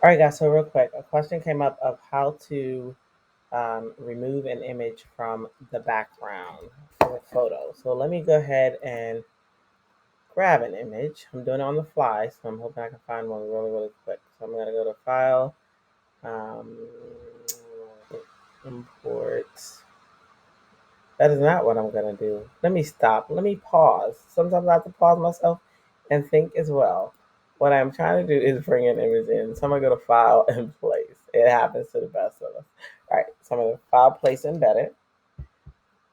All right, guys. So real quick, a question came up of how to remove an image from the background of a photo. So let me go ahead and grab an image. I'm doing it on the fly, so I'm hoping I can find one really, really quick. So I'm gonna go to File, um, Import. That is not what I'm gonna do. Let me stop. Let me pause. Sometimes I have to pause myself and think as well. What I'm trying to do is bring an image in. So I'm gonna go to File and Place. It happens to the best of us. All right. So I'm gonna File, Place, Embedded,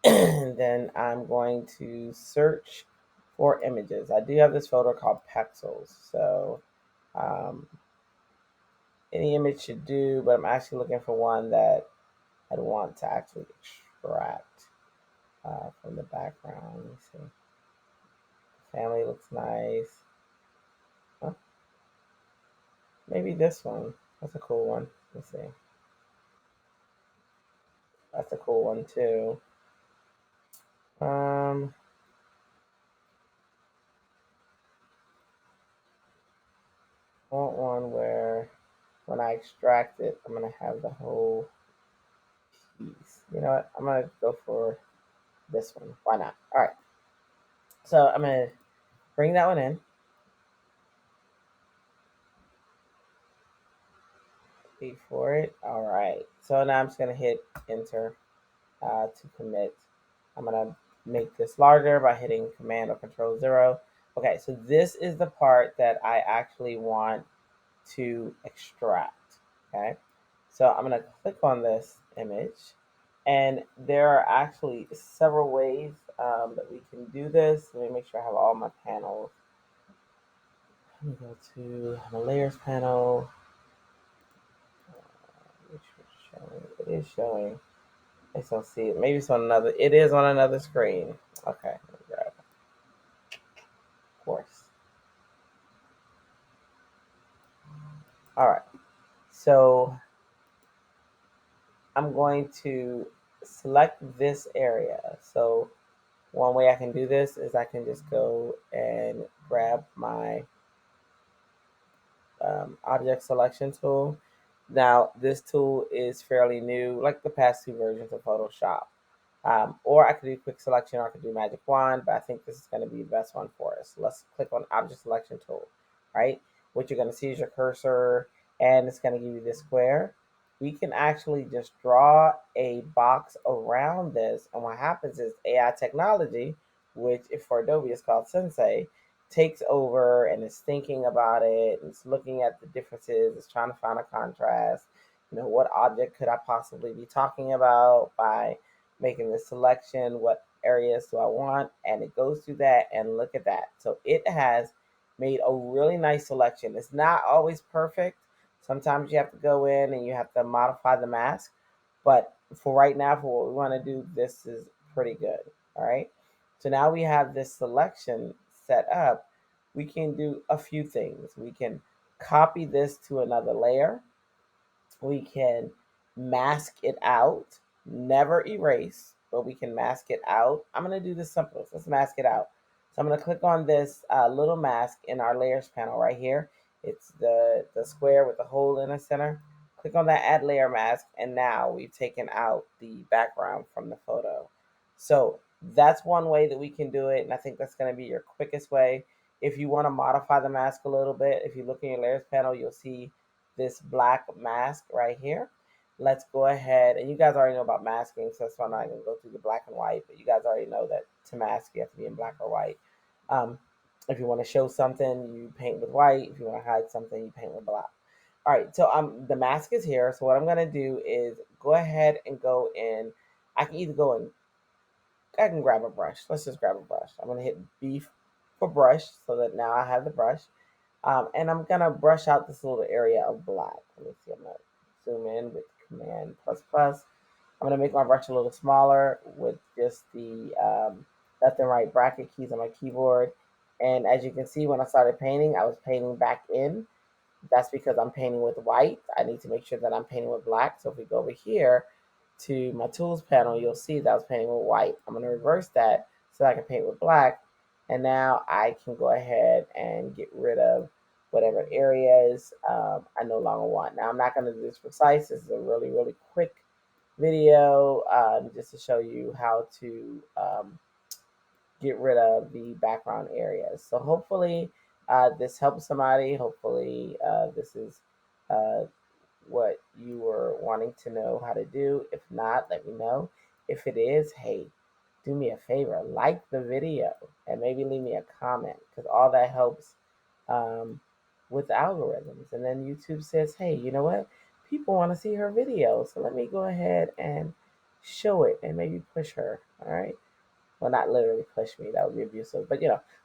and then I'm going to search for images. I do have this folder called Pexels. So um, any image should do, but I'm actually looking for one that I'd want to actually extract from the background. Let me see. Family looks nice. Huh? Maybe this one. That's a cool one. Let's see. That's a cool one too. Um, I want one where when I extract it, I'm gonna have the whole piece. You know what? I'm gonna go for this one. Why not? All right. So I'm gonna bring that one in. Wait for it. All right. So now I'm just gonna hit enter to commit. I'm gonna make this larger by hitting Command or Control 0. Okay, so this is the part that I actually want to extract. Okay, so I'm gonna click on this image, and there are actually several ways that we can do this. Let me make sure I have all my panels. Let me go to the layers panel. Which is showing. It is showing. I just don't see it. Maybe it's on another. It is on another screen. Okay, let me grab it. Of course. All right. So I'm going to select this area. So one way I can do this is I can just go and grab my object selection tool. Now, this tool is fairly new, like the past two versions of Photoshop. Or I could do quick selection, or I could do magic wand, but I think this is going to be the best one for us. Let's click on object selection tool, right? What you're going to see is your cursor, and it's going to give you this square. We can actually just draw a box around this, and what happens is AI technology, which if for Adobe is called Sensei, takes over and is thinking about it, and it's looking at the differences, it's trying to find a contrast. What object could I possibly be talking about by making the selection, what areas do I want, and it goes through that, and look at that. So it has made a really nice selection. It's not always perfect. Sometimes you have to go in and you have to modify the mask, but for right now, for what we want to do, this is pretty good. All right. So now we have this selection set up. We can do a few things. We can copy this to another layer. We can mask it out, never erase, but we can mask it out. I'm going to do the simplest. Let's mask it out. So I'm going to click on this little mask in our layers panel right here. It's the square with the hole in the center. Click on that add layer mask, and now we've taken out the background from the photo. So that's one way that we can do it, and I think that's going to be your quickest way. If you want to modify the mask a little bit, if you look in your layers panel, you'll see this black mask right here. Let's go ahead, and you guys already know about masking, so that's why I'm not going to go through the black and white, but you guys already know that to mask, you have to be in black or white. Um, if you want to show something, you paint with white. If you want to hide something, you paint with black. All right, so the mask is here. So what I'm going to do is go ahead and go in. I can either go in, I can grab a brush. Let's just grab a brush. I'm going to hit B for brush so that now I have the brush. And I'm gonna brush out this little area of black. Let me see, I'm gonna zoom in with Command plus plus. I'm gonna make my brush a little smaller with just the left and right bracket keys on my keyboard. And as you can see, when I started painting, I was painting back in. That's because I'm painting with white. I need to make sure that I'm painting with black. So if we go over here to my tools panel, you'll see that I was painting with white. I'm gonna reverse that so I can paint with black. And now I can go ahead and get rid of whatever areas I no longer want. Now I'm not going to do this precise. This is a really, really quick video just to show you how to get rid of the background areas. So hopefully this helps somebody. Hopefully this is uh, what you were wanting to know how to do. If not, let me know. If it is, hey, do me a favor, like the video and maybe leave me a comment because all that helps um, with algorithms. And then YouTube says, hey, you know what? People want to see her video. So let me go ahead and show it and maybe push her. All right. Well, not literally push me, that would be abusive, but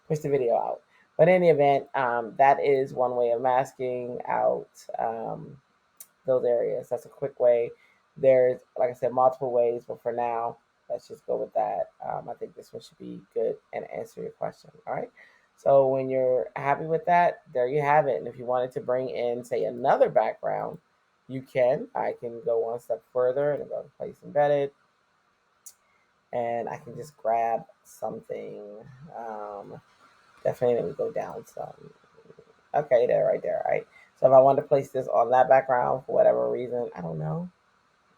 push the video out. But in any event, that is one way of masking out those areas. That's a quick way. There's, like I said, multiple ways, but for now, let's just go with that. I think this one should be good and answer your question. All right. So when you're happy with that, there you have it. And if you wanted to bring in, say, another background, you can. I can go one step further and go to place embedded, and I can just grab something. Um, Definitely, let me go down some. Okay, there, right there, right. So if I want to place this on that background for whatever reason, I don't know.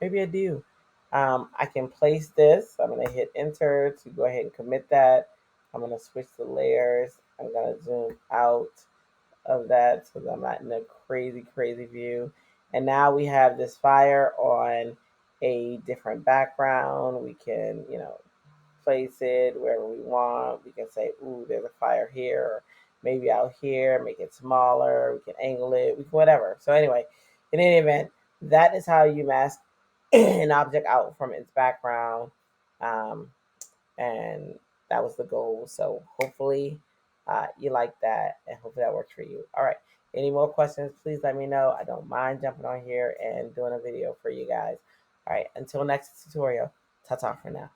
Maybe I do. I can place this. I'm gonna hit enter to go ahead and commit that. I'm gonna switch the layers. I'm gonna zoom out of that so that I'm not in a crazy, crazy view. And now we have this fire on a different background. We can, place it wherever we want. We can say, ooh, there's a fire here, or maybe out here, make it smaller. We can angle it, we can whatever. So anyway, in any event, that is how you mask an object out from its background. Um, and that was the goal. So hopefully you like that, and hopefully that works for you. All right. Any more questions, please let me know. I don't mind jumping on here and doing a video for you guys. All right. Until next tutorial, ta-ta for now.